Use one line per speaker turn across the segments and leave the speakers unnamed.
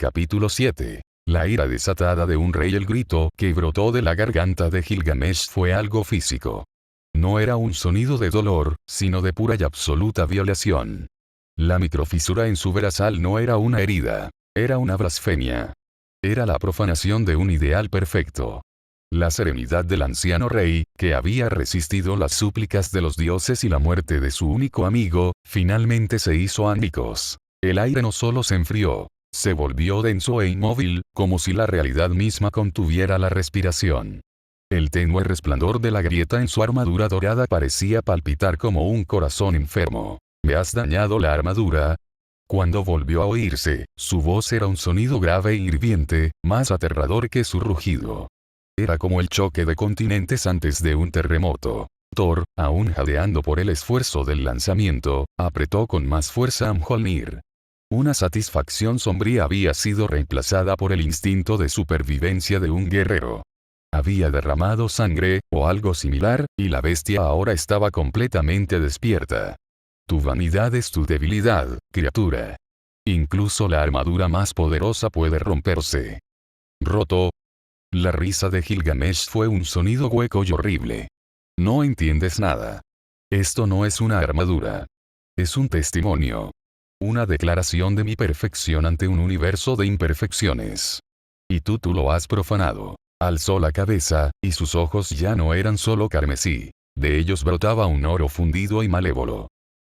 Capítulo 7. La ira desatada de un rey. El grito que brotó de la garganta de Gilgamesh fue algo físico. No era un sonido de dolor, sino de pura y absoluta violación. La microfisura en su brasal no era una herida. Era una blasfemia. Era la profanación de un ideal perfecto. La serenidad del anciano rey, que había resistido las súplicas de los dioses y la muerte de su único amigo, finalmente se hizo añicos. El aire no solo se enfrió, se volvió denso e inmóvil, como si la realidad misma contuviera la respiración. El tenue resplandor de la grieta en su armadura dorada parecía palpitar como un corazón enfermo. ¿Me has dañado la armadura? Cuando volvió a oírse, su voz era un sonido grave e hirviente, más aterrador que su rugido. Era como el choque de continentes antes de un terremoto. Thor, aún jadeando por el esfuerzo del lanzamiento, apretó con más fuerza a Mjolnir. Una satisfacción sombría había sido reemplazada por el instinto de supervivencia de un guerrero. Había derramado sangre, o algo similar, y la bestia ahora estaba completamente despierta. Tu vanidad es tu debilidad, criatura. Incluso la armadura más poderosa puede romperse. ¿Roto? La risa de Gilgamesh fue un sonido hueco y horrible. No entiendes nada. Esto no es una armadura. Es un testimonio. Una declaración de mi perfección ante un universo de imperfecciones. Y tú lo has profanado. Alzó la cabeza, y sus ojos ya no eran solo carmesí. De ellos brotaba un oro fundido y malévolo.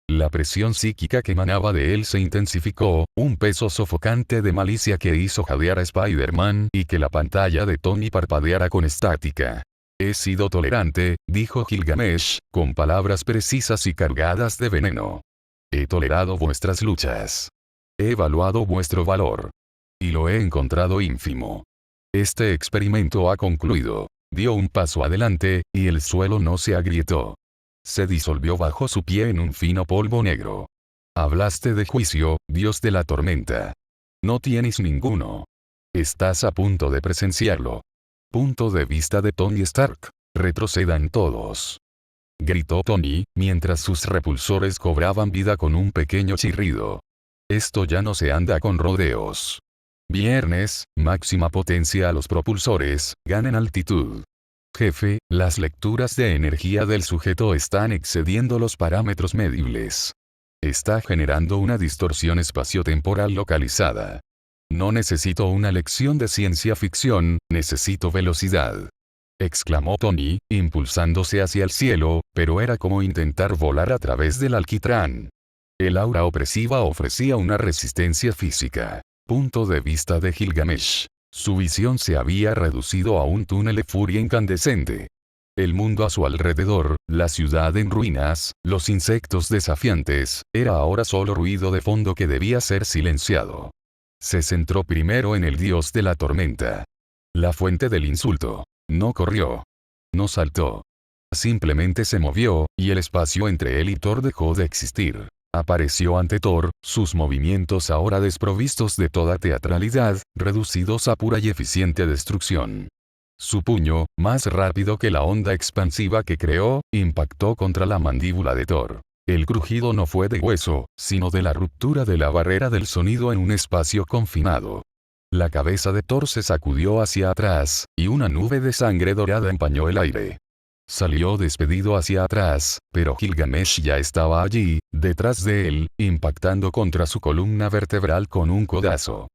La presión psíquica que emanaba de él se intensificó, un peso sofocante de malicia que hizo jadear a Spider-Man y que la pantalla de Tony parpadeara con estática. He sido tolerante, dijo Gilgamesh, con palabras precisas y cargadas de veneno. He tolerado vuestras luchas. He evaluado vuestro valor. Y lo he encontrado ínfimo. Este experimento ha concluido. Dio un paso adelante, y el suelo no se agrietó. Se disolvió bajo su pie en un fino polvo negro. Hablaste de juicio, dios de la tormenta. No tienes ninguno. Estás a punto de presenciarlo. Punto de vista de Tony Stark. Retrocedan todos. Gritó Tony, mientras sus repulsores cobraban vida con un pequeño chirrido. Esto ya no se anda con rodeos. Viernes, máxima potencia a los propulsores, ganen altitud. Jefe, las lecturas de energía del sujeto están excediendo los parámetros medibles. Está generando una distorsión espaciotemporal localizada. No necesito una lección de ciencia ficción, necesito velocidad. Exclamó Tony, impulsándose hacia el cielo, pero era como intentar volar a través del alquitrán. El aura opresiva ofrecía una resistencia física. Punto de vista de Gilgamesh. Su visión se había reducido a un túnel de furia incandescente. El mundo a su alrededor, la ciudad en ruinas, los insectos desafiantes, era ahora solo ruido de fondo que debía ser silenciado. Se centró primero en el dios de la tormenta. La fuente del insulto. No corrió. No saltó. Simplemente se movió, y el espacio entre él y Thor dejó de existir. Apareció ante Thor, sus movimientos ahora desprovistos de toda teatralidad, reducidos a pura y eficiente destrucción. Su puño, más rápido que la onda expansiva que creó, impactó contra la mandíbula de Thor. El crujido no fue de hueso, sino de la ruptura de la barrera del sonido en un espacio confinado. La cabeza de Thor se sacudió hacia atrás, y una nube de sangre dorada empañó el aire. Salió despedido hacia atrás, pero Gilgamesh ya estaba allí, detrás de él, impactando contra su columna vertebral con un codazo.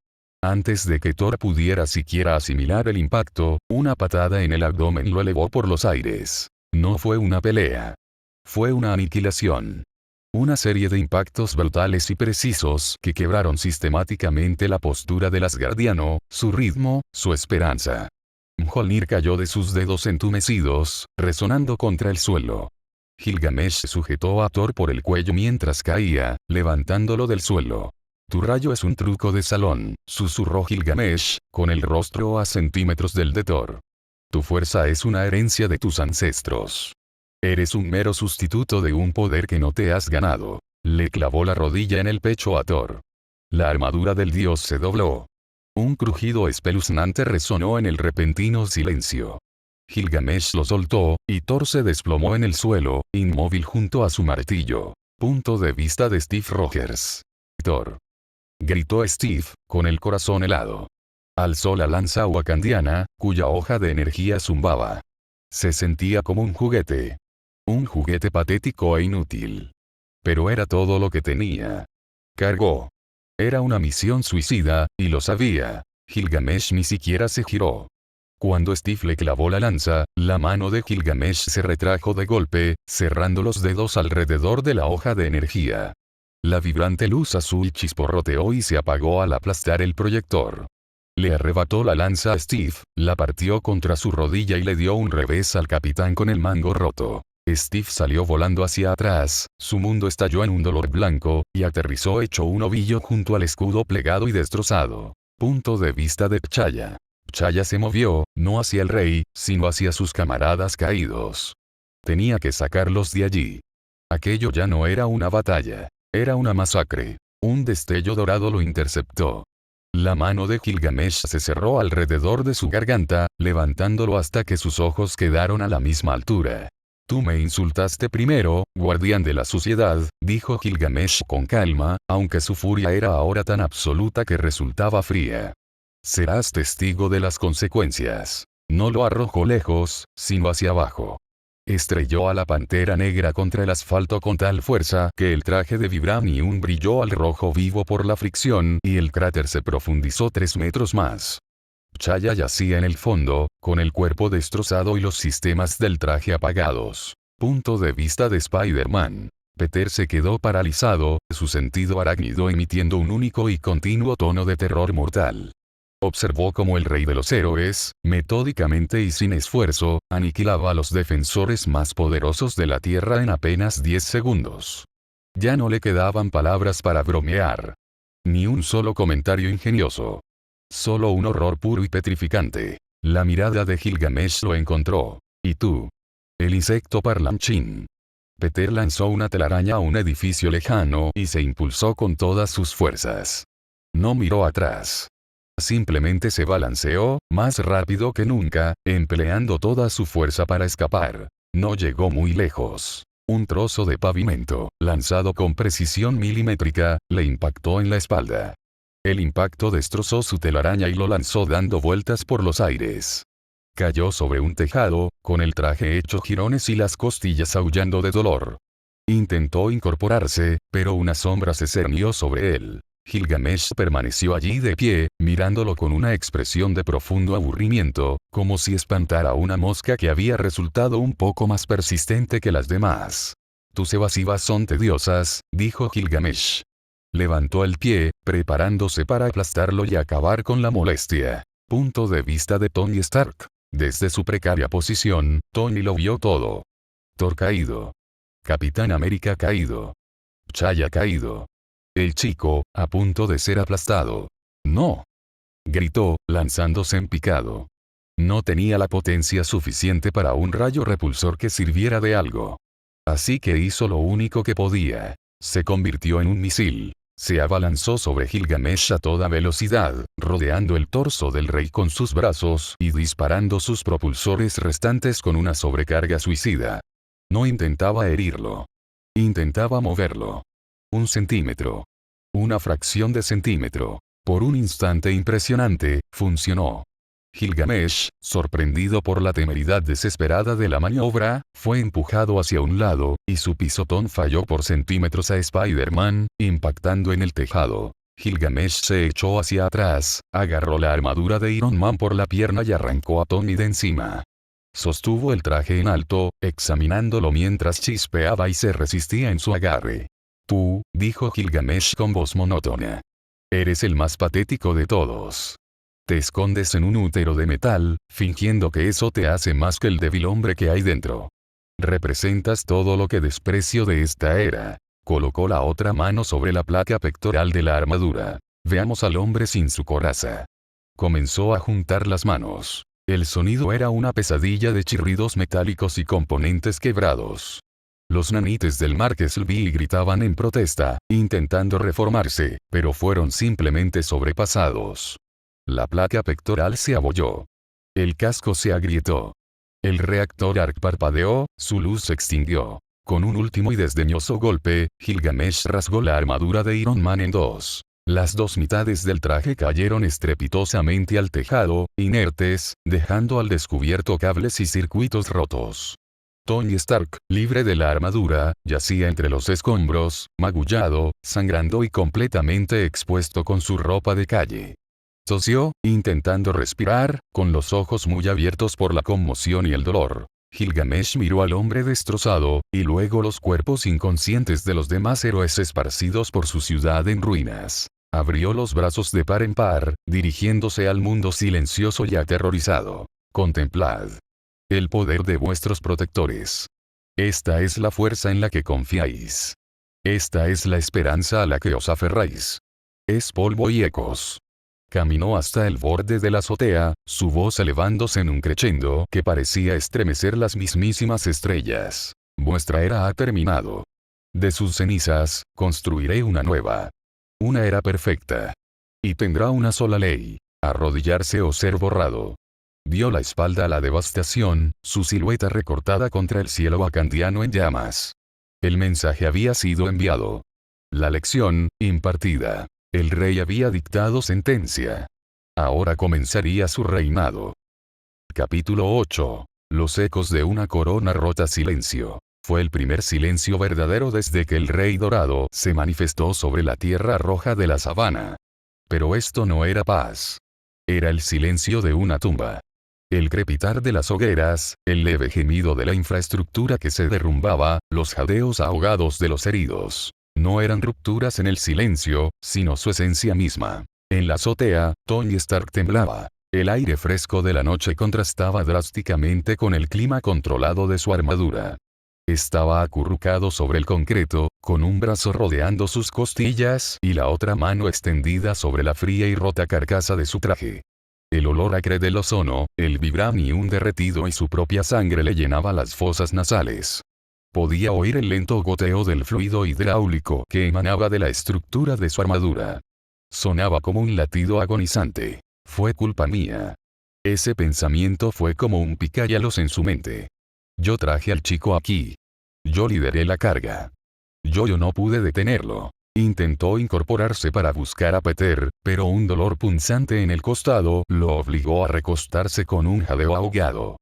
Antes de que Thor pudiera siquiera asimilar el impacto, una patada en el abdomen lo elevó por los aires. No fue una pelea. Fue una aniquilación. Una serie de impactos brutales y precisos que quebraron sistemáticamente la postura del Asgardiano, su ritmo, su esperanza. Mjolnir cayó de sus dedos entumecidos, resonando contra el suelo. Gilgamesh sujetó a Thor por el cuello mientras caía, levantándolo del suelo. Tu rayo es un truco de salón, susurró Gilgamesh, con el rostro a centímetros del de Thor. Tu fuerza es una herencia de tus ancestros. Eres un mero sustituto de un poder que no te has ganado. Le clavó la rodilla en el pecho a Thor. La armadura del dios se dobló. Un crujido espeluznante resonó en el repentino silencio. Gilgamesh lo soltó, y Thor se desplomó en el suelo, inmóvil junto a su martillo. Punto de vista de Steve Rogers. Thor. Gritó Steve, con el corazón helado. Alzó la lanza wakandiana, cuya hoja de energía zumbaba. Se sentía como un juguete. Un juguete patético e inútil. Pero era todo lo que tenía. Cargó. Era una misión suicida, y lo sabía. Gilgamesh ni siquiera se giró. Cuando Steve le clavó la lanza, la mano de Gilgamesh se retrajo de golpe, cerrando los dedos alrededor de la hoja de energía. La vibrante luz azul chisporroteó y se apagó al aplastar el proyector. Le arrebató la lanza a Steve, la partió contra su rodilla y le dio un revés al capitán con el mango roto. Steve salió volando hacia atrás, su mundo estalló en un dolor blanco, y aterrizó hecho un ovillo junto al escudo plegado y destrozado. Punto de vista de Pchaya. Pchaya se movió, no hacia el rey, sino hacia sus camaradas caídos. Tenía que sacarlos de allí. Aquello ya no era una batalla. Era una masacre. Un destello dorado lo interceptó. La mano de Gilgamesh se cerró alrededor de su garganta, levantándolo hasta que sus ojos quedaron a la misma altura. Tú me insultaste primero, guardián de la suciedad, dijo Gilgamesh con calma, aunque su furia era ahora tan absoluta que resultaba fría. Serás testigo de las consecuencias. No lo arrojó lejos, sino hacia abajo. Estrelló a la pantera negra contra el asfalto con tal fuerza que el traje de vibranium brilló al rojo vivo por la fricción y el cráter se profundizó 3 metros más. Pchaya yacía en el fondo, con el cuerpo destrozado y los sistemas del traje apagados. Punto de vista de Spider-Man. Peter se quedó paralizado, su sentido arácnido emitiendo un único y continuo tono de terror mortal. Observó cómo el rey de los héroes, metódicamente y sin esfuerzo, aniquilaba a los defensores más poderosos de la Tierra en apenas 10 segundos. Ya no le quedaban palabras para bromear. Ni un solo comentario ingenioso. Solo un horror puro y petrificante. La mirada de Gilgamesh lo encontró. ¿Y tú? El insecto parlanchín. Peter lanzó una telaraña a un edificio lejano y se impulsó con todas sus fuerzas. No miró atrás. Simplemente se balanceó, más rápido que nunca, empleando toda su fuerza para escapar. No llegó muy lejos. Un trozo de pavimento, lanzado con precisión milimétrica, le impactó en la espalda. El impacto destrozó su telaraña y lo lanzó dando vueltas por los aires. Cayó sobre un tejado, con el traje hecho jirones y las costillas aullando de dolor. Intentó incorporarse, pero una sombra se cernió sobre él. Gilgamesh permaneció allí de pie, mirándolo con una expresión de profundo aburrimiento, como si espantara a una mosca que había resultado un poco más persistente que las demás. Tus evasivas son tediosas, dijo Gilgamesh. Levantó el pie, preparándose para aplastarlo y acabar con la molestia. Punto de vista de Tony Stark. Desde su precaria posición, Tony lo vio todo. Thor caído. Capitán América caído. Pchaya caído. El chico, a punto de ser aplastado. ¡No! Gritó, lanzándose en picado. No tenía la potencia suficiente para un rayo repulsor que sirviera de algo. Así que hizo lo único que podía. Se convirtió en un misil. Se abalanzó sobre Gilgamesh a toda velocidad, rodeando el torso del rey con sus brazos y disparando sus propulsores restantes con una sobrecarga suicida. No intentaba herirlo. Intentaba moverlo. 1 centímetro. Una fracción de centímetro. Por un instante impresionante, funcionó. Gilgamesh, sorprendido por la temeridad desesperada de la maniobra, fue empujado hacia un lado, y su pisotón falló por centímetros a Spider-Man, impactando en el tejado. Gilgamesh se echó hacia atrás, agarró la armadura de Iron Man por la pierna y arrancó a Tony de encima. Sostuvo el traje en alto, examinándolo mientras chispeaba y se resistía en su agarre. Tú, dijo Gilgamesh con voz monótona. Eres el más patético de todos. Te escondes en un útero de metal, fingiendo que eso te hace más que el débil hombre que hay dentro. Representas todo lo que desprecio de esta era. Colocó la otra mano sobre la placa pectoral de la armadura. Veamos al hombre sin su coraza. Comenzó a juntar las manos. El sonido era una pesadilla de chirridos metálicos y componentes quebrados. Los nanites del Marqués Lee gritaban en protesta, intentando reformarse, pero fueron simplemente sobrepasados. La placa pectoral se abolló. El casco se agrietó. El reactor arc parpadeó, su luz se extinguió. Con un último y desdeñoso golpe, Gilgamesh rasgó la armadura de Iron Man en 2. Las dos mitades del traje cayeron estrepitosamente al tejado, inertes, dejando al descubierto cables y circuitos rotos. Tony Stark, libre de la armadura, yacía entre los escombros, magullado, sangrando y completamente expuesto con su ropa de calle. Tosió, intentando respirar, con los ojos muy abiertos por la conmoción y el dolor. Gilgamesh miró al hombre destrozado, y luego los cuerpos inconscientes de los demás héroes esparcidos por su ciudad en ruinas. Abrió los brazos de par en par, dirigiéndose al mundo silencioso y aterrorizado. Contemplad el poder de vuestros protectores. Esta es la fuerza en la que confiáis. Esta es la esperanza a la que os aferráis. Es polvo y ecos. Caminó hasta el borde de la azotea, su voz elevándose en un crescendo que parecía estremecer las mismísimas estrellas. Vuestra era ha terminado. De sus cenizas, construiré una nueva. Una era perfecta. Y tendrá una sola ley: arrodillarse o ser borrado. Dio la espalda a la devastación, su silueta recortada contra el cielo acandiano en llamas. El mensaje había sido enviado. La lección, impartida. El rey había dictado sentencia. Ahora comenzaría su reinado. Capítulo 8. Los ecos de una corona rota. Silencio. Fue el primer silencio verdadero desde que el Rey Dorado se manifestó sobre la tierra roja de la sabana. Pero esto no era paz. Era el silencio de una tumba. El crepitar de las hogueras, el leve gemido de la infraestructura que se derrumbaba, los jadeos ahogados de los heridos. No eran rupturas en el silencio, sino su esencia misma. En la azotea, Tony Stark temblaba. El aire fresco de la noche contrastaba drásticamente con el clima controlado de su armadura. Estaba acurrucado sobre el concreto, con un brazo rodeando sus costillas y la otra mano extendida sobre la fría y rota carcasa de su traje. El olor acre del ozono, el vibranium derretido y su propia sangre le llenaba las fosas nasales. Podía oír el lento goteo del fluido hidráulico que emanaba de la estructura de su armadura. Sonaba como un latido agonizante. Fue culpa mía. Ese pensamiento fue como un picayalos en su mente. Yo traje al chico aquí. Yo lideré la carga. Yo no pude detenerlo. Intentó incorporarse para buscar a Peter, pero un dolor punzante en el costado lo obligó a recostarse con un jadeo ahogado.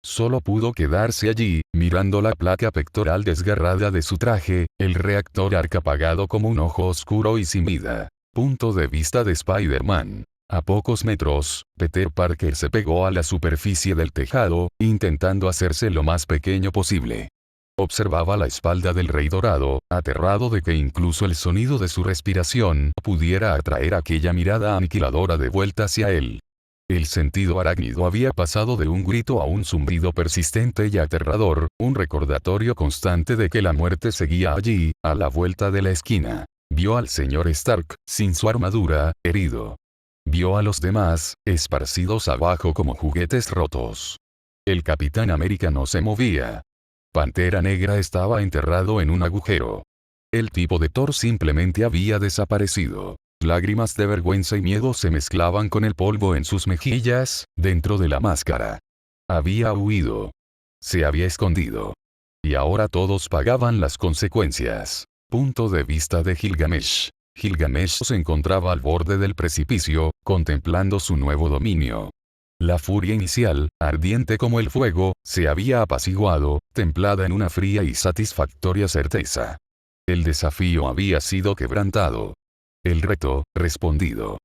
Solo pudo quedarse allí, mirando la placa pectoral desgarrada de su traje, el reactor arc apagado como un ojo oscuro y sin vida. Punto de vista de Spider-Man. A pocos metros, Peter Parker se pegó a la superficie del tejado, intentando hacerse lo más pequeño posible. Observaba la espalda del Rey Dorado, aterrado de que incluso el sonido de su respiración pudiera atraer aquella mirada aniquiladora de vuelta hacia él. El sentido arácnido había pasado de un grito a un zumbido persistente y aterrador, un recordatorio constante de que la muerte seguía allí, a la vuelta de la esquina. Vio al señor Stark, sin su armadura, herido. Vio a los demás, esparcidos abajo como juguetes rotos. El Capitán América no se movía. Pantera Negra estaba enterrado en un agujero. El tipo de Thor simplemente había desaparecido. Lágrimas de vergüenza y miedo se mezclaban con el polvo en sus mejillas, dentro de la máscara. Había huido. Se había escondido. Y ahora todos pagaban las consecuencias. Punto de vista de Gilgamesh. Gilgamesh se encontraba al borde del precipicio, contemplando su nuevo dominio. La furia inicial, ardiente como el fuego, se había apaciguado, templada en una fría y satisfactoria certeza. El desafío había sido quebrantado. El reto, respondido.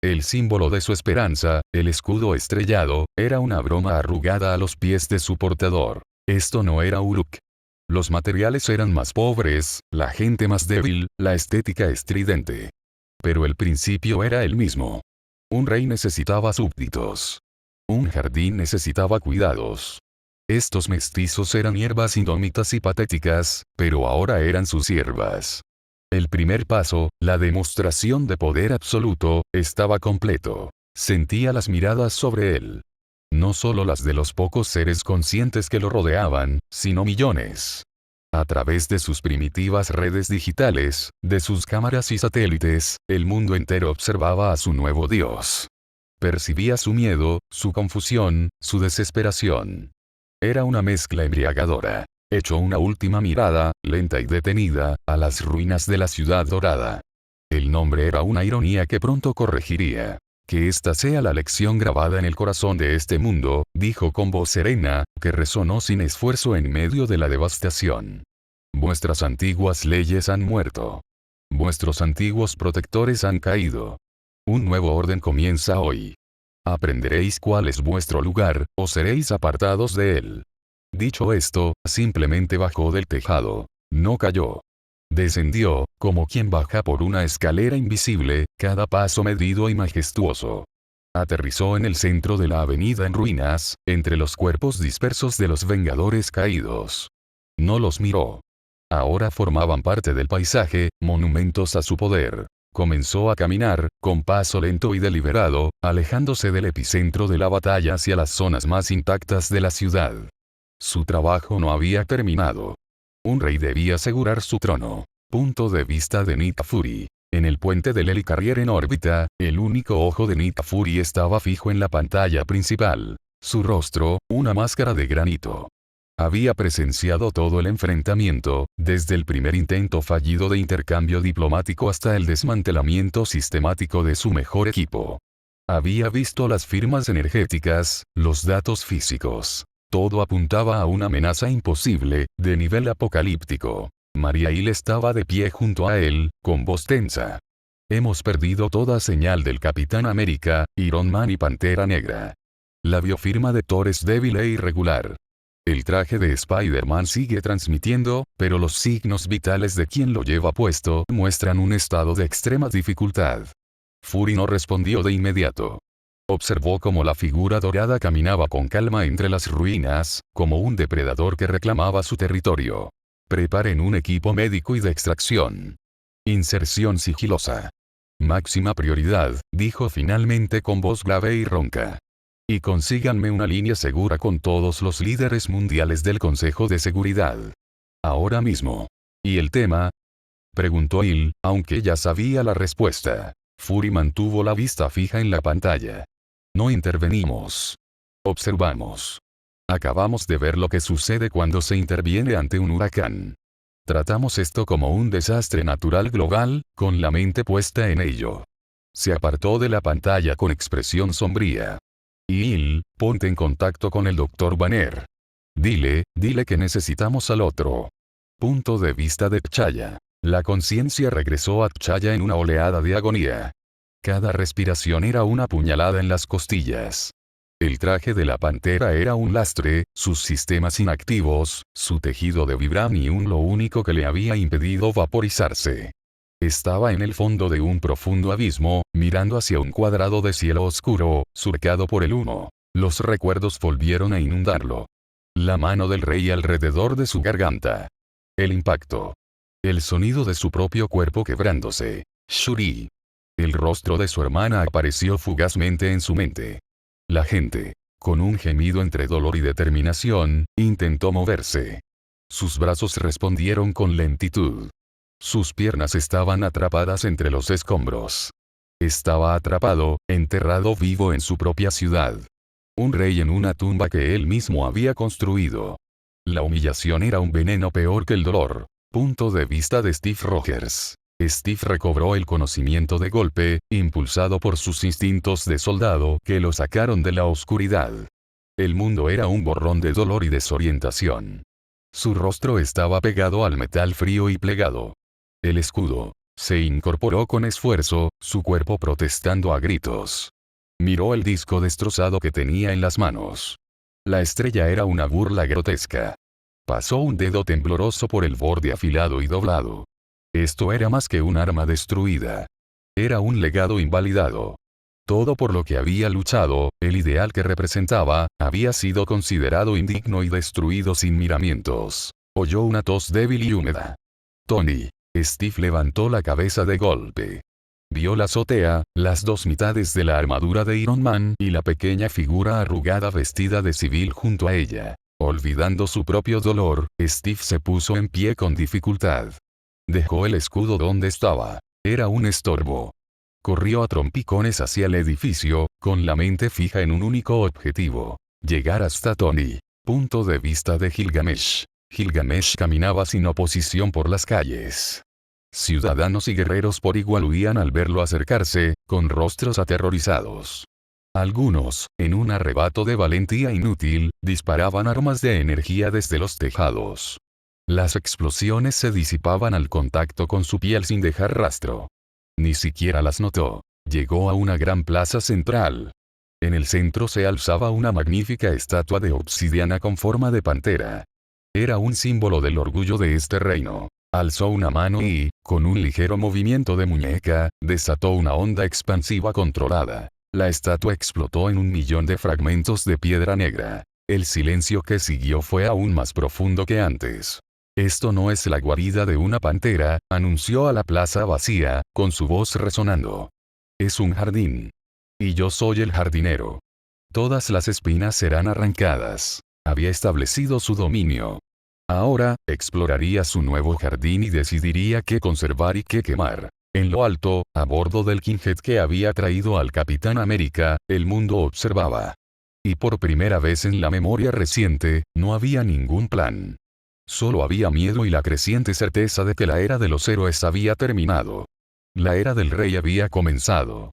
El símbolo de su esperanza, el escudo estrellado, era una broma arrugada a los pies de su portador. Esto no era Uruk. Los materiales eran más pobres, la gente más débil, la estética estridente. Pero el principio era el mismo. Un rey necesitaba súbditos. Un jardín necesitaba cuidados. Estos mestizos eran hierbas indómitas y patéticas, pero ahora eran sus siervas. El primer paso, la demostración de poder absoluto, estaba completo. Sentía las miradas sobre él. No solo las de los pocos seres conscientes que lo rodeaban, sino millones. A través de sus primitivas redes digitales, de sus cámaras y satélites, el mundo entero observaba a su nuevo dios. Percibía su miedo, su confusión, su desesperación. Era una mezcla embriagadora. Echó una última mirada, lenta y detenida, a las ruinas de la ciudad dorada. El nombre era una ironía que pronto corregiría. Que esta sea la lección grabada en el corazón de este mundo, dijo con voz serena, que resonó sin esfuerzo en medio de la devastación. Vuestras antiguas leyes han muerto. Vuestros antiguos protectores han caído. Un nuevo orden comienza hoy. Aprenderéis cuál es vuestro lugar, o seréis apartados de él. Dicho esto, simplemente bajó del tejado. No cayó. Descendió, como quien baja por una escalera invisible, cada paso medido y majestuoso. Aterrizó en el centro de la avenida en ruinas, entre los cuerpos dispersos de los Vengadores caídos. No los miró. Ahora formaban parte del paisaje, monumentos a su poder. Comenzó a caminar, con paso lento y deliberado, alejándose del epicentro de la batalla hacia las zonas más intactas de la ciudad. Su trabajo no había terminado. Un rey debía asegurar su trono. Punto de vista de Nick Fury. En el puente del Helicarrier en órbita, el único ojo de Nick Fury estaba fijo en la pantalla principal. Su rostro, una máscara de granito. Había presenciado todo el enfrentamiento, desde el primer intento fallido de intercambio diplomático hasta el desmantelamiento sistemático de su mejor equipo. Había visto las firmas energéticas, los datos físicos. Todo apuntaba a una amenaza imposible, de nivel apocalíptico. Maria Hill estaba de pie junto a él, con voz tensa. Hemos perdido toda señal del Capitán América, Iron Man y Pantera Negra. La biofirma de Thor es débil e irregular. El traje de Spider-Man sigue transmitiendo, pero los signos vitales de quien lo lleva puesto muestran un estado de extrema dificultad. Fury no respondió de inmediato. Observó cómo la figura dorada caminaba con calma entre las ruinas, como un depredador que reclamaba su territorio. Preparen un equipo médico y de extracción. Inserción sigilosa. Máxima prioridad, dijo finalmente con voz grave y ronca. Y consíganme una línea segura con todos los líderes mundiales del Consejo de Seguridad. Ahora mismo. ¿Y el tema? Preguntó Hill, aunque ya sabía la respuesta. Fury mantuvo la vista fija en la pantalla. No intervenimos. Observamos. Acabamos de ver lo que sucede cuando se interviene ante un huracán. Tratamos esto como un desastre natural global, con la mente puesta en ello. Se apartó de la pantalla con expresión sombría. Hill, ponte en contacto con el Dr. Banner. Dile que necesitamos al otro. Punto de vista de T'Challa. La conciencia regresó a T'Challa en una oleada de agonía. Cada respiración era una puñalada en las costillas. El traje de la pantera era un lastre, sus sistemas inactivos, su tejido de vibranium lo único que le había impedido vaporizarse. Estaba en el fondo de un profundo abismo, mirando hacia un cuadrado de cielo oscuro, surcado por el humo. Los recuerdos volvieron a inundarlo. La mano del rey alrededor de su garganta. El impacto. El sonido de su propio cuerpo quebrándose. Shuri. El rostro de su hermana apareció fugazmente en su mente. La gente, con un gemido entre dolor y determinación, intentó moverse. Sus brazos respondieron con lentitud. Sus piernas estaban atrapadas entre los escombros. Estaba atrapado, enterrado vivo en su propia ciudad. Un rey en una tumba que él mismo había construido. La humillación era un veneno peor que el dolor. Punto de vista de Steve Rogers. Steve recobró el conocimiento de golpe, impulsado por sus instintos de soldado que lo sacaron de la oscuridad. El mundo era un borrón de dolor y desorientación. Su rostro estaba pegado al metal frío y plegado. El escudo. Se incorporó con esfuerzo, su cuerpo protestando a gritos. Miró el disco destrozado que tenía en las manos. La estrella era una burla grotesca. Pasó un dedo tembloroso por el borde afilado y doblado. Esto era más que un arma destruida. Era un legado invalidado. Todo por lo que había luchado, el ideal que representaba, había sido considerado indigno y destruido sin miramientos. Oyó una tos débil y húmeda. Tony. Steve levantó la cabeza de golpe. Vio la azotea, las dos mitades de la armadura de Iron Man y la pequeña figura arrugada vestida de civil junto a ella. Olvidando su propio dolor, Steve se puso en pie con dificultad. Dejó el escudo donde estaba. Era un estorbo. Corrió a trompicones hacia el edificio, con la mente fija en un único objetivo. Llegar hasta Tony. Punto de vista de Gilgamesh. Gilgamesh caminaba sin oposición por las calles. Ciudadanos y guerreros por igual huían al verlo acercarse, con rostros aterrorizados. Algunos, en un arrebato de valentía inútil, disparaban armas de energía desde los tejados. Las explosiones se disipaban al contacto con su piel sin dejar rastro. Ni siquiera las notó. Llegó a una gran plaza central. En el centro se alzaba una magnífica estatua de obsidiana con forma de pantera. Era un símbolo del orgullo de este reino. Alzó una mano y, con un ligero movimiento de muñeca, desató una onda expansiva controlada. La estatua explotó en 1.000.000 de fragmentos de piedra negra. El silencio que siguió fue aún más profundo que antes. Esto no es la guarida de una pantera, anunció a la plaza vacía, con su voz resonando. Es un jardín. Y yo soy el jardinero. Todas las espinas serán arrancadas. Había establecido su dominio. Ahora, exploraría su nuevo jardín y decidiría qué conservar y qué quemar. En lo alto, a bordo del Kinghead que había traído al Capitán América, el mundo observaba. Y por primera vez en la memoria reciente, no había ningún plan. Solo había miedo y la creciente certeza de que la era de los héroes había terminado. La era del rey había comenzado.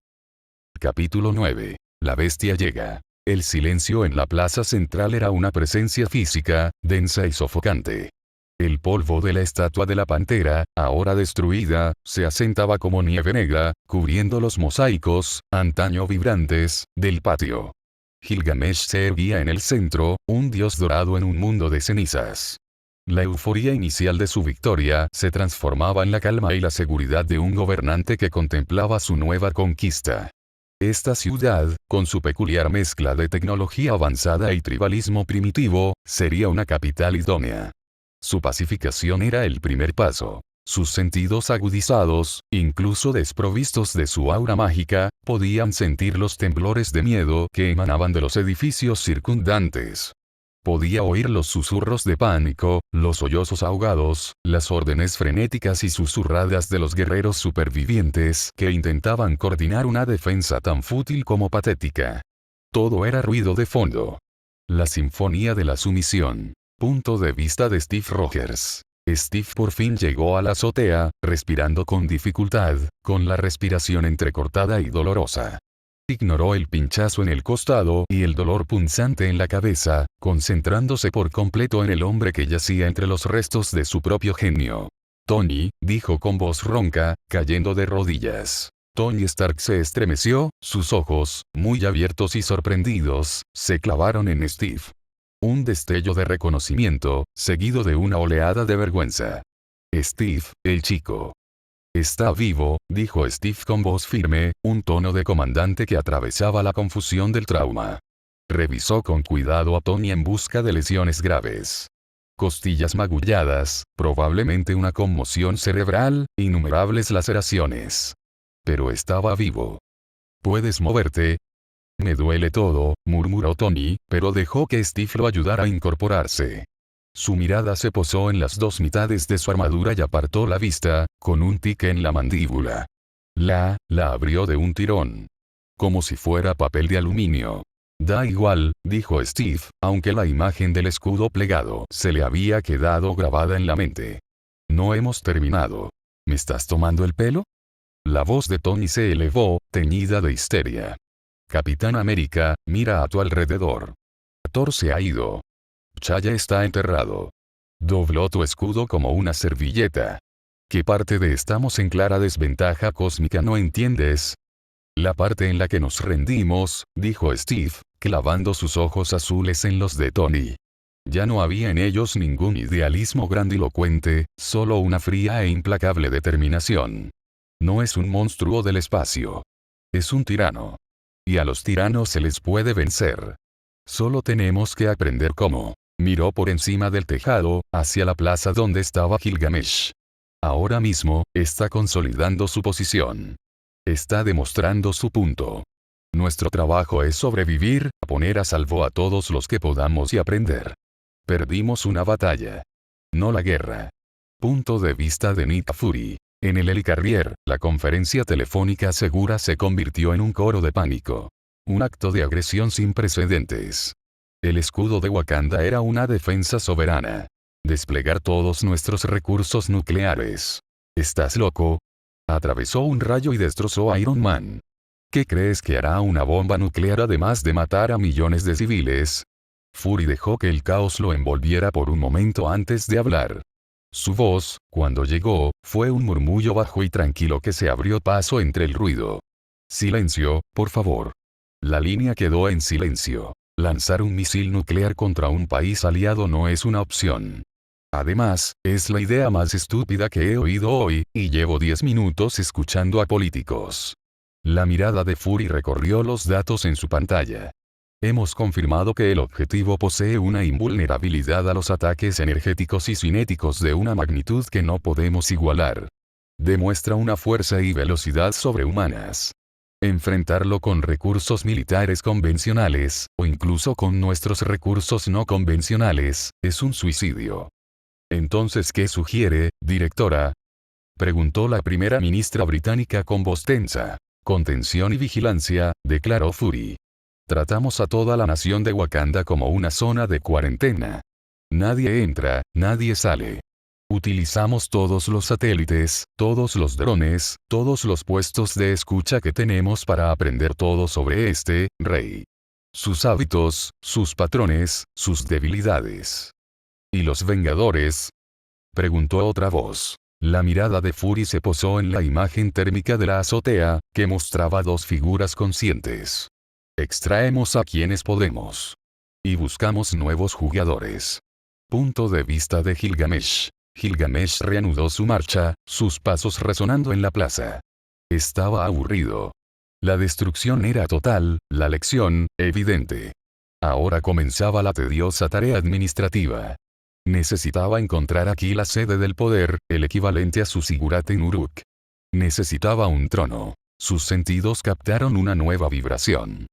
Capítulo 9. La bestia llega. El silencio en la plaza central era una presencia física, densa y sofocante. El polvo de la estatua de la pantera, ahora destruida, se asentaba como nieve negra, cubriendo los mosaicos, antaño vibrantes, del patio. Gilgamesh se erguía en el centro, un dios dorado en un mundo de cenizas. La euforia inicial de su victoria se transformaba en la calma y la seguridad de un gobernante que contemplaba su nueva conquista. Esta ciudad, con su peculiar mezcla de tecnología avanzada y tribalismo primitivo, sería una capital idónea. Su pacificación era el primer paso. Sus sentidos agudizados, incluso desprovistos de su aura mágica, podían sentir los temblores de miedo que emanaban de los edificios circundantes. Podía oír los susurros de pánico, los sollozos ahogados, las órdenes frenéticas y susurradas de los guerreros supervivientes que intentaban coordinar una defensa tan fútil como patética. Todo era ruido de fondo. La sinfonía de la sumisión. Punto de vista de Steve Rogers. Steve por fin llegó a la azotea, respirando con dificultad, con la respiración entrecortada y dolorosa. Ignoró el pinchazo en el costado y el dolor punzante en la cabeza, concentrándose por completo en el hombre que yacía entre los restos de su propio genio. Tony, dijo con voz ronca, cayendo de rodillas. Tony Stark se estremeció, sus ojos, muy abiertos y sorprendidos, se clavaron en Steve. Un destello de reconocimiento, seguido de una oleada de vergüenza. Steve, el chico. Está vivo, dijo Steve con voz firme, un tono de comandante que atravesaba la confusión del trauma. Revisó con cuidado a Tony en busca de lesiones graves. Costillas magulladas, probablemente una conmoción cerebral, innumerables laceraciones. Pero estaba vivo. ¿Puedes moverte? Me duele todo, murmuró Tony, pero dejó que Steve lo ayudara a incorporarse. Su mirada se posó en las dos mitades de su armadura y apartó la vista, con un tique en la mandíbula. La abrió de un tirón. Como si fuera papel de aluminio. Da igual, dijo Steve, aunque la imagen del escudo plegado se le había quedado grabada en la mente. No hemos terminado. ¿Me estás tomando el pelo? La voz de Tony se elevó, teñida de histeria. Capitán América, mira a tu alrededor. Thor se ha ido. T'Challa está enterrado. Dobló tu escudo como una servilleta. ¿Qué parte de estamos en clara desventaja cósmica no entiendes? La parte en la que nos rendimos, dijo Steve, clavando sus ojos azules en los de Tony. Ya no había en ellos ningún idealismo grandilocuente, solo una fría e implacable determinación. No es un monstruo del espacio. Es un tirano. Y a los tiranos se les puede vencer. Solo tenemos que aprender cómo. Miró por encima del tejado, hacia la plaza donde estaba Gilgamesh. Ahora mismo, está consolidando su posición. Está demostrando su punto. Nuestro trabajo es sobrevivir, poner a salvo a todos los que podamos y aprender. Perdimos una batalla. No la guerra. Punto de vista de Nick Fury. En el Helicarrier, la conferencia telefónica segura se convirtió en un coro de pánico. Un acto de agresión sin precedentes. El escudo de Wakanda era una defensa soberana. Desplegar todos nuestros recursos nucleares. ¿Estás loco? Atravesó un rayo y destrozó a Iron Man. ¿Qué crees que hará una bomba nuclear además de matar a millones de civiles? Fury dejó que el caos lo envolviera por un momento antes de hablar. Su voz, cuando llegó, fue un murmullo bajo y tranquilo que se abrió paso entre el ruido. Silencio, por favor. La línea quedó en silencio. Lanzar un misil nuclear contra un país aliado no es una opción. Además, es la idea más estúpida que he oído hoy, y llevo 10 minutos escuchando a políticos. La mirada de Fury recorrió los datos en su pantalla. Hemos confirmado que el objetivo posee una invulnerabilidad a los ataques energéticos y cinéticos de una magnitud que no podemos igualar. Demuestra una fuerza y velocidad sobrehumanas. Enfrentarlo con recursos militares convencionales, o incluso con nuestros recursos no convencionales, es un suicidio. Entonces, ¿qué sugiere, directora?, preguntó la primera ministra británica con voz tensa. Contención y vigilancia, declaró Fury. Tratamos a toda la nación de Wakanda como una zona de cuarentena. Nadie entra, nadie sale. Utilizamos todos los satélites, todos los drones, todos los puestos de escucha que tenemos para aprender todo sobre este rey. Sus hábitos, sus patrones, sus debilidades. ¿Y los Vengadores?, preguntó otra voz. La mirada de Fury se posó en la imagen térmica de la azotea, que mostraba dos figuras conscientes. Extraemos a quienes podemos. Y buscamos nuevos jugadores. Punto de vista de Gilgamesh. Gilgamesh reanudó su marcha, sus pasos resonando en la plaza. Estaba aburrido. La destrucción era total, la lección, evidente. Ahora comenzaba la tediosa tarea administrativa. Necesitaba encontrar aquí la sede del poder, el equivalente a su Ziggurat en Uruk. Necesitaba un trono. Sus sentidos captaron una nueva vibración.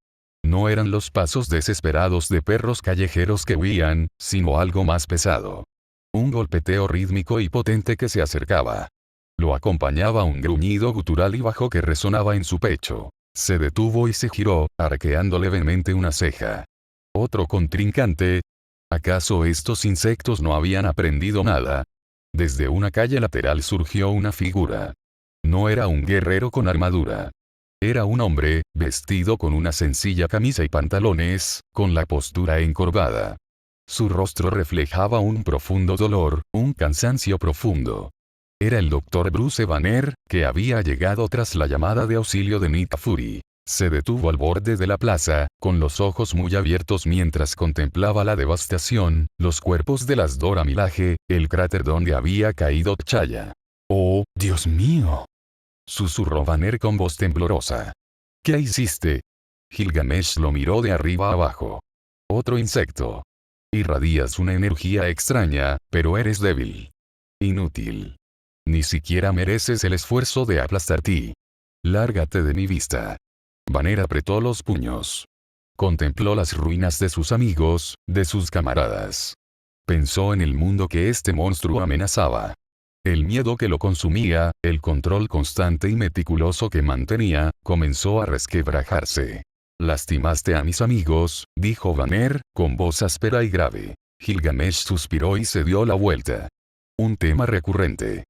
No eran los pasos desesperados de perros callejeros que huían, sino algo más pesado. Un golpeteo rítmico y potente que se acercaba. Lo acompañaba un gruñido gutural y bajo que resonaba en su pecho. Se detuvo y se giró, arqueando levemente una ceja. ¿Otro contrincante? ¿Acaso estos insectos no habían aprendido nada? Desde una calle lateral surgió una figura. No era un guerrero con armadura. Era un hombre, vestido con una sencilla camisa y pantalones, con la postura encorvada. Su rostro reflejaba un profundo dolor, un cansancio profundo. Era el Dr. Bruce Banner, que había llegado tras la llamada de auxilio de Nick Fury. Se detuvo al borde de la plaza, con los ojos muy abiertos mientras contemplaba la devastación, los cuerpos de las Dora Milaje, el cráter donde había caído T'Challa. ¡Oh, Dios mío!, susurró Banner con voz temblorosa. ¿Qué hiciste? Gilgamesh lo miró de arriba abajo. Otro insecto. Irradias una energía extraña, pero eres débil. Inútil. Ni siquiera mereces el esfuerzo de aplastarte. Lárgate de mi vista. Banner apretó los puños. Contempló las ruinas de sus amigos, de sus camaradas. Pensó en el mundo que este monstruo amenazaba. El miedo que lo consumía, el control constante y meticuloso que mantenía, comenzó a resquebrajarse. «Lastimaste a mis amigos», dijo Banner, con voz áspera y grave. Gilgamesh suspiró y se dio la vuelta. Un tema recurrente.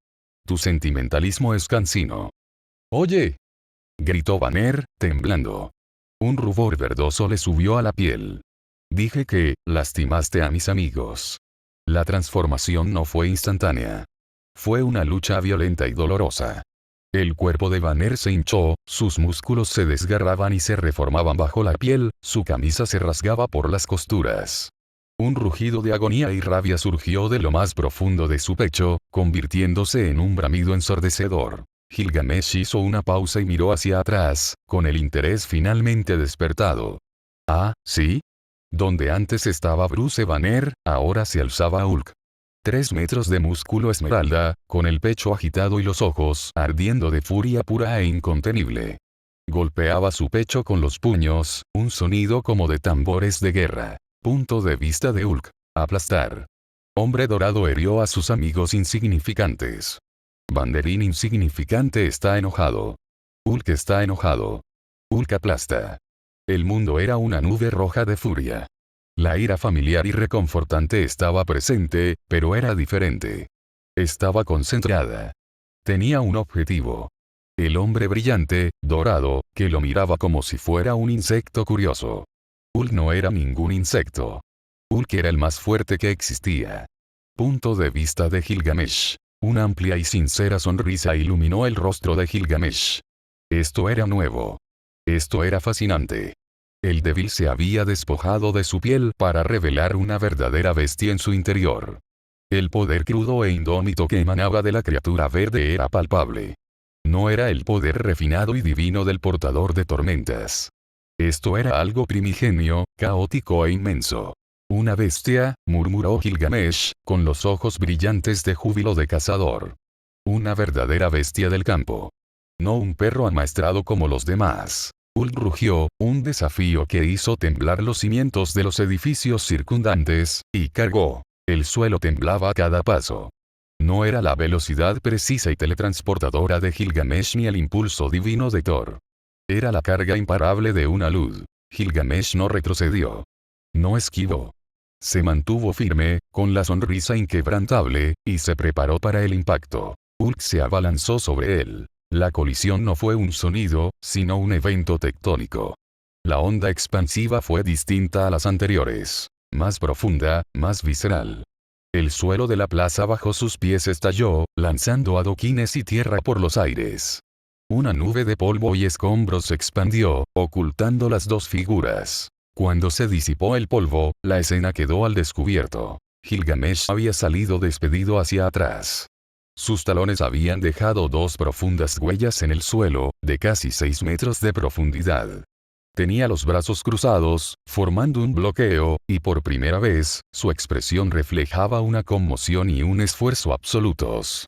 Tu sentimentalismo es cansino. «Oye», gritó Banner, temblando. Un rubor verdoso le subió a la piel. «Dije que, lastimaste a mis amigos». La transformación no fue instantánea. Fue una lucha violenta y dolorosa. El cuerpo de Banner se hinchó, sus músculos se desgarraban y se reformaban bajo la piel, su camisa se rasgaba por las costuras. Un rugido de agonía y rabia surgió de lo más profundo de su pecho, convirtiéndose en un bramido ensordecedor. Gilgamesh hizo una pausa y miró hacia atrás, con el interés finalmente despertado. «Ah, ¿sí? Donde antes estaba Bruce Banner, ahora se alzaba Hulk. 3 metros de músculo esmeralda, con el pecho agitado y los ojos ardiendo de furia pura e incontenible. Golpeaba su pecho con los puños, un sonido como de tambores de guerra. Punto de vista de Hulk. Aplastar. Hombre dorado hirió a sus amigos insignificantes. Banderín insignificante está enojado. Hulk está enojado. Hulk aplasta. El mundo era una nube roja de furia. La ira familiar y reconfortante estaba presente, pero era diferente. Estaba concentrada. Tenía un objetivo. El hombre brillante, dorado, que lo miraba como si fuera un insecto curioso. Hulk no era ningún insecto. Hulk era el más fuerte que existía. Punto de vista de Gilgamesh. Una amplia y sincera sonrisa iluminó el rostro de Gilgamesh. Esto era nuevo. Esto era fascinante. El débil se había despojado de su piel para revelar una verdadera bestia en su interior. El poder crudo e indómito que emanaba de la criatura verde era palpable. No era el poder refinado y divino del portador de tormentas. Esto era algo primigenio, caótico e inmenso. Una bestia, murmuró Gilgamesh, con los ojos brillantes de júbilo de cazador. Una verdadera bestia del campo. No un perro amaestrado como los demás. Hulk rugió, un desafío que hizo temblar los cimientos de los edificios circundantes, y cargó. El suelo temblaba a cada paso. No era la velocidad precisa y teletransportadora de Gilgamesh ni el impulso divino de Thor. Era la carga imparable de una luz. Gilgamesh no retrocedió. No esquivó. Se mantuvo firme, con la sonrisa inquebrantable, y se preparó para el impacto. Hulk se abalanzó sobre él. La colisión no fue un sonido, sino un evento tectónico. La onda expansiva fue distinta a las anteriores. Más profunda, más visceral. El suelo de la plaza bajo sus pies estalló, lanzando adoquines y tierra por los aires. Una nube de polvo y escombros se expandió, ocultando las dos figuras. Cuando se disipó el polvo, la escena quedó al descubierto. Gilgamesh había salido despedido hacia atrás. Sus talones habían dejado dos profundas huellas en el suelo, de casi 6 metros de profundidad. Tenía los brazos cruzados, formando un bloqueo, y por primera vez, su expresión reflejaba una conmoción y un esfuerzo absolutos.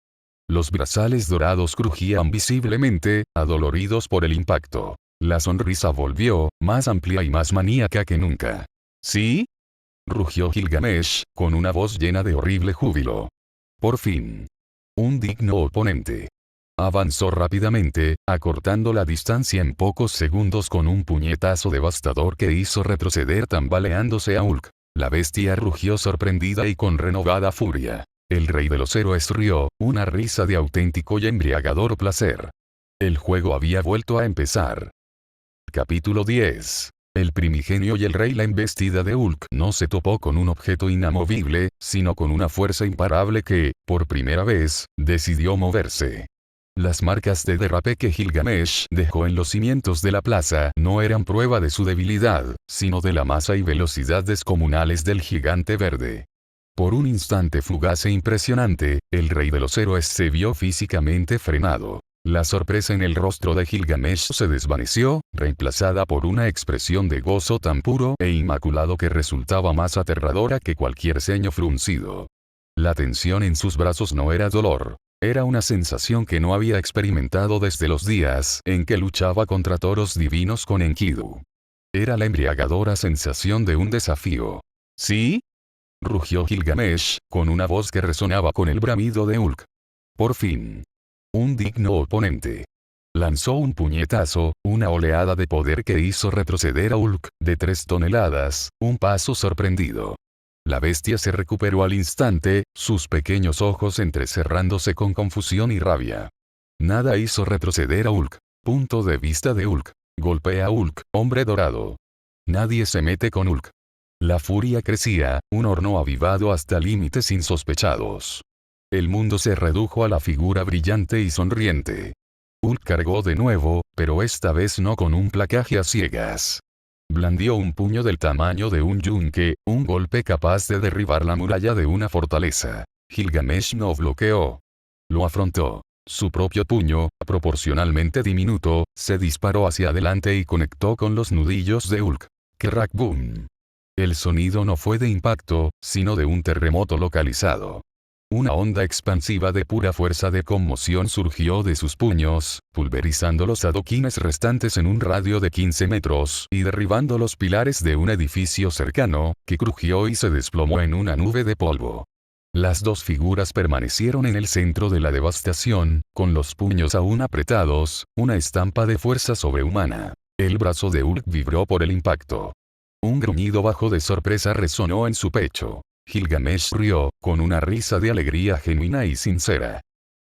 Los brazales dorados crujían visiblemente, adoloridos por el impacto. La sonrisa volvió, más amplia y más maníaca que nunca. ¿Sí? Rugió Gilgamesh, con una voz llena de horrible júbilo. Por fin. Un digno oponente. Avanzó rápidamente, acortando la distancia en pocos segundos con un puñetazo devastador que hizo retroceder tambaleándose a Hulk. La bestia rugió sorprendida y con renovada furia. El rey de los héroes rió, una risa de auténtico y embriagador placer. El juego había vuelto a empezar. Capítulo 10. El primigenio y el rey. La embestida de Hulk no se topó con un objeto inamovible, sino con una fuerza imparable que, por primera vez, decidió moverse. Las marcas de derrape que Gilgamesh dejó en los cimientos de la plaza no eran prueba de su debilidad, sino de la masa y velocidad descomunales del gigante verde. Por un instante fugaz e impresionante, el rey de los héroes se vio físicamente frenado. La sorpresa en el rostro de Gilgamesh se desvaneció, reemplazada por una expresión de gozo tan puro e inmaculado que resultaba más aterradora que cualquier ceño fruncido. La tensión en sus brazos no era dolor. Era una sensación que no había experimentado desde los días en que luchaba contra toros divinos con Enkidu. Era la embriagadora sensación de un desafío. ¿Sí? Rugió Gilgamesh, con una voz que resonaba con el bramido de Hulk. Por fin. Un digno oponente. Lanzó un puñetazo, una oleada de poder que hizo retroceder a Hulk, de 3 toneladas, un paso sorprendido. La bestia se recuperó al instante, sus pequeños ojos entrecerrándose con confusión y rabia. Nada hizo retroceder a Hulk. Punto de vista de Hulk. Golpea a Hulk, hombre dorado. Nadie se mete con Hulk. La furia crecía, un horno avivado hasta límites insospechados. El mundo se redujo a la figura brillante y sonriente. Hulk cargó de nuevo, pero esta vez no con un placaje a ciegas. Blandió un puño del tamaño de un yunque, un golpe capaz de derribar la muralla de una fortaleza. Gilgamesh no bloqueó. Lo afrontó. Su propio puño, proporcionalmente diminuto, se disparó hacia adelante y conectó con los nudillos de Hulk. Crack boom. El sonido no fue de impacto, sino de un terremoto localizado. Una onda expansiva de pura fuerza de conmoción surgió de sus puños, pulverizando los adoquines restantes en un radio de 15 metros y derribando los pilares de un edificio cercano, que crujió y se desplomó en una nube de polvo. Las dos figuras permanecieron en el centro de la devastación, con los puños aún apretados, una estampa de fuerza sobrehumana. El brazo de Hulk vibró por el impacto. Un gruñido bajo de sorpresa resonó en su pecho. Gilgamesh rió, con una risa de alegría genuina y sincera.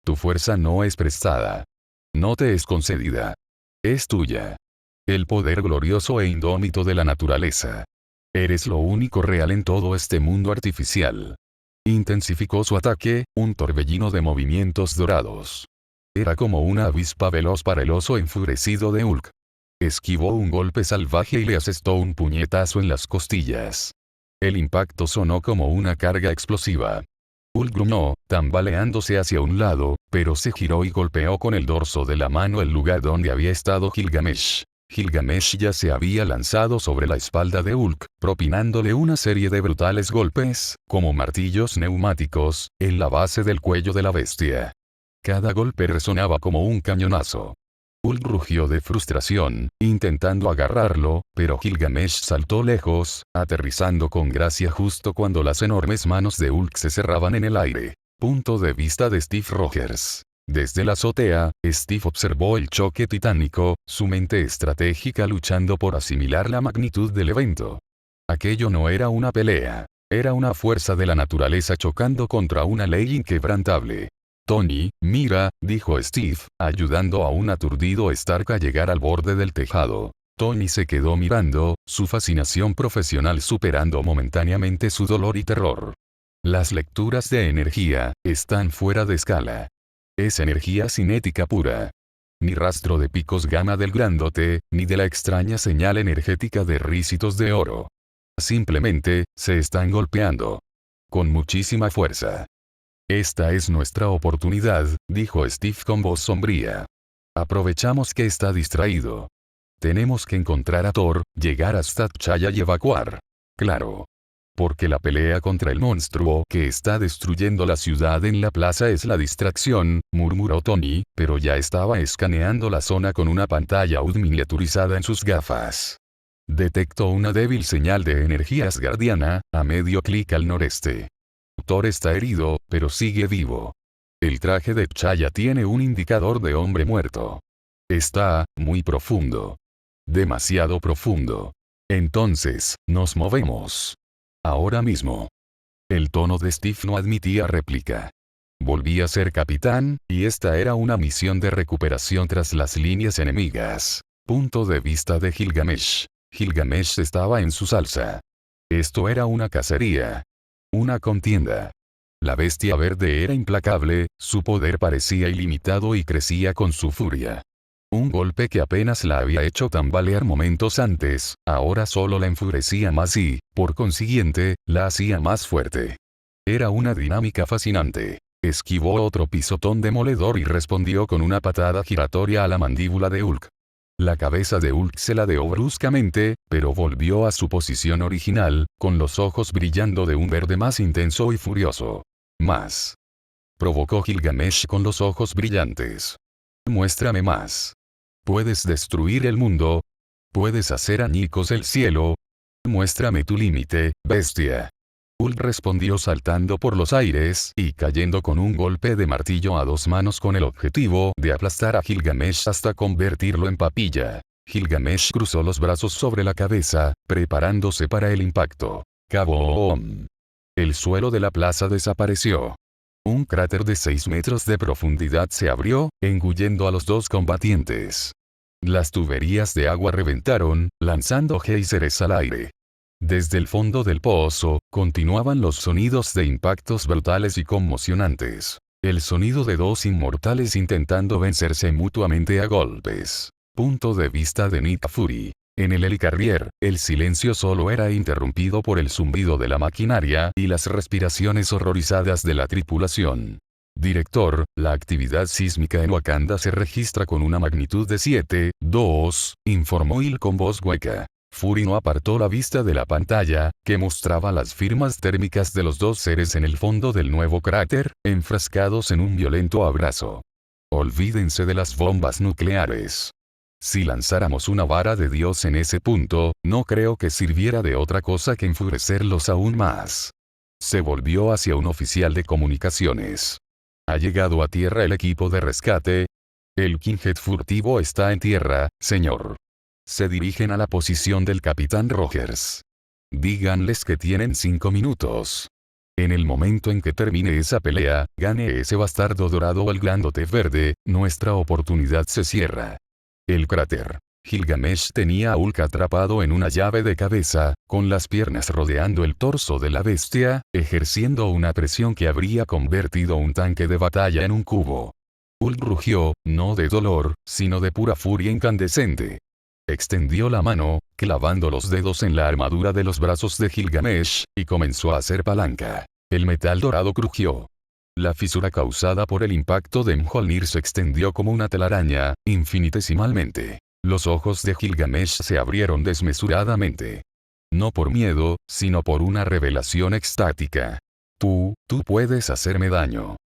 Tu fuerza no es prestada. No te es concedida. Es tuya. El poder glorioso e indómito de la naturaleza. Eres lo único real en todo este mundo artificial. Intensificó su ataque, un torbellino de movimientos dorados. Era como una avispa veloz para el oso enfurecido de Hulk. Esquivó un golpe salvaje y le asestó un puñetazo en las costillas. El impacto sonó como una carga explosiva. Hulk gruñó, tambaleándose hacia un lado, pero se giró y golpeó con el dorso de la mano el lugar donde había estado Gilgamesh. Gilgamesh ya se había lanzado sobre la espalda de Hulk, propinándole una serie de brutales golpes, como martillos neumáticos, en la base del cuello de la bestia. Cada golpe resonaba como un cañonazo. Hulk rugió de frustración, intentando agarrarlo, pero Gilgamesh saltó lejos, aterrizando con gracia justo cuando las enormes manos de Hulk se cerraban en el aire. Punto de vista de Steve Rogers. Desde la azotea, Steve observó el choque titánico, su mente estratégica luchando por asimilar la magnitud del evento. Aquello no era una pelea. Era una fuerza de la naturaleza chocando contra una ley inquebrantable. Tony, mira, dijo Steve, ayudando a un aturdido Stark a llegar al borde del tejado. Tony se quedó mirando, su fascinación profesional superando momentáneamente su dolor y terror. Las lecturas de energía están fuera de escala. Es energía cinética pura. Ni rastro de picos gamma del grandote, ni de la extraña señal energética de rícitos de oro. Simplemente, se están golpeando. Con muchísima fuerza. Esta es nuestra oportunidad, dijo Steve con voz sombría. Aprovechamos que está distraído. Tenemos que encontrar a Thor, llegar hasta T'Challa y evacuar. Claro. Porque la pelea contra el monstruo que está destruyendo la ciudad en la plaza es la distracción, murmuró Tony, pero ya estaba escaneando la zona con una pantalla UD miniaturizada en sus gafas. Detectó una débil señal de energía asgardiana, a medio clic al noreste. Thor está herido, pero sigue vivo. El traje de T'Challa tiene un indicador de hombre muerto. Está muy profundo. Demasiado profundo. Entonces, nos movemos. Ahora mismo. El tono de Steve no admitía réplica. Volví a ser capitán, y esta era una misión de recuperación tras las líneas enemigas. Punto de vista de Gilgamesh. Gilgamesh estaba en su salsa. Esto era una cacería. Una contienda. La bestia verde era implacable, su poder parecía ilimitado y crecía con su furia. Un golpe que apenas la había hecho tambalear momentos antes, ahora solo la enfurecía más y, por consiguiente, la hacía más fuerte. Era una dinámica fascinante. Esquivó otro pisotón demoledor y respondió con una patada giratoria a la mandíbula de Hulk. La cabeza de Hulk se ladeó bruscamente, pero volvió a su posición original, con los ojos brillando de un verde más intenso y furioso. Más. Provocó Gilgamesh con los ojos brillantes. Muéstrame más. ¿Puedes destruir el mundo? ¿Puedes hacer añicos el cielo? Muéstrame tu límite, bestia. Hulk respondió saltando por los aires y cayendo con un golpe de martillo a dos manos con el objetivo de aplastar a Gilgamesh hasta convertirlo en papilla. Gilgamesh cruzó los brazos sobre la cabeza, preparándose para el impacto. ¡Kaboom! El suelo de la plaza desapareció. Un cráter de 6 metros de profundidad se abrió, engullendo a los dos combatientes. Las tuberías de agua reventaron, lanzando géiseres al aire. Desde el fondo del pozo, continuaban los sonidos de impactos brutales y conmocionantes. El sonido de dos inmortales intentando vencerse mutuamente a golpes. Punto de vista de Nick Fury. En el Helicarrier, el silencio solo era interrumpido por el zumbido de la maquinaria y las respiraciones horrorizadas de la tripulación. Director, la actividad sísmica en Wakanda se registra con una magnitud de 7,2, informó Hill con voz hueca. Fury no apartó la vista de la pantalla, que mostraba las firmas térmicas de los dos seres en el fondo del nuevo cráter, enfrascados en un violento abrazo. Olvídense de las bombas nucleares. Si lanzáramos una vara de Dios en ese punto, no creo que sirviera de otra cosa que enfurecerlos aún más. Se volvió hacia un oficial de comunicaciones. ¿Ha llegado a tierra el equipo de rescate? El Kinghead furtivo está en tierra, señor. Se dirigen a la posición del capitán Rogers. Díganles que tienen 5 minutos. En el momento en que termine esa pelea, gane ese bastardo dorado o el grandote verde, nuestra oportunidad se cierra. El cráter. Gilgamesh tenía a Hulk atrapado en una llave de cabeza, con las piernas rodeando el torso de la bestia, ejerciendo una presión que habría convertido un tanque de batalla en un cubo. Hulk rugió, no de dolor, sino de pura furia incandescente. Extendió la mano, clavando los dedos en la armadura de los brazos de Gilgamesh, y comenzó a hacer palanca. El metal dorado crujió. La fisura causada por el impacto de Mjolnir se extendió como una telaraña, infinitesimalmente. Los ojos de Gilgamesh se abrieron desmesuradamente. No por miedo, sino por una revelación extática. Tú puedes hacerme daño.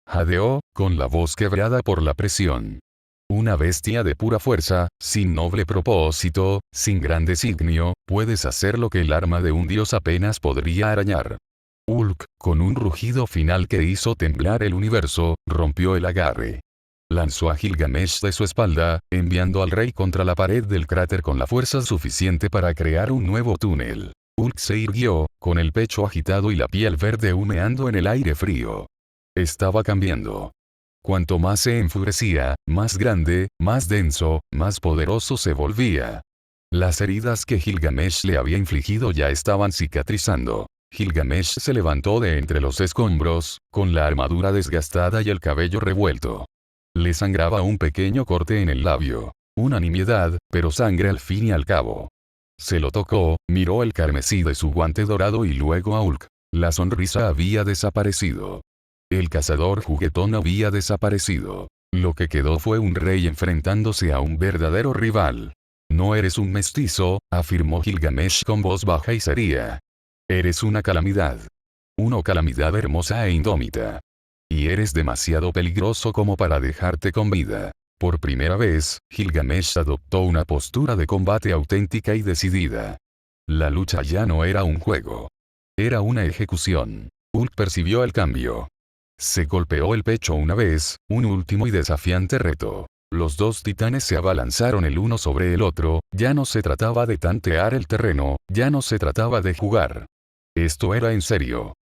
Jadeó, con la voz quebrada por la presión. Una bestia de pura fuerza, sin noble propósito, sin gran designio, puedes hacer lo que el arma de un dios apenas podría arañar. Hulk, con un rugido final que hizo temblar el universo, rompió el agarre. Lanzó a Gilgamesh de su espalda, enviando al rey contra la pared del cráter con la fuerza suficiente para crear un nuevo túnel. Hulk se irguió, con el pecho agitado y la piel verde humeando en el aire frío. Estaba cambiando. Cuanto más se enfurecía, más grande, más denso, más poderoso se volvía. Las heridas que Gilgamesh le había infligido ya estaban cicatrizando. Gilgamesh se levantó de entre los escombros, con la armadura desgastada y el cabello revuelto. Le sangraba un pequeño corte en el labio. Una nimiedad, pero sangre al fin y al cabo. Se lo tocó, miró el carmesí de su guante dorado y luego a Hulk. La sonrisa había desaparecido. El cazador juguetón había desaparecido. Lo que quedó fue un rey enfrentándose a un verdadero rival. No eres un mestizo, afirmó Gilgamesh con voz baja y seria. Eres una calamidad. Una calamidad hermosa e indómita. Y eres demasiado peligroso como para dejarte con vida. Por primera vez, Gilgamesh adoptó una postura de combate auténtica y decidida. La lucha ya no era un juego. Era una ejecución. Hulk percibió el cambio. Se golpeó el pecho una vez, un último y desafiante reto. Los dos titanes se abalanzaron el uno sobre el otro, ya no se trataba de tantear el terreno, ya no se trataba de jugar. Esto era en serio.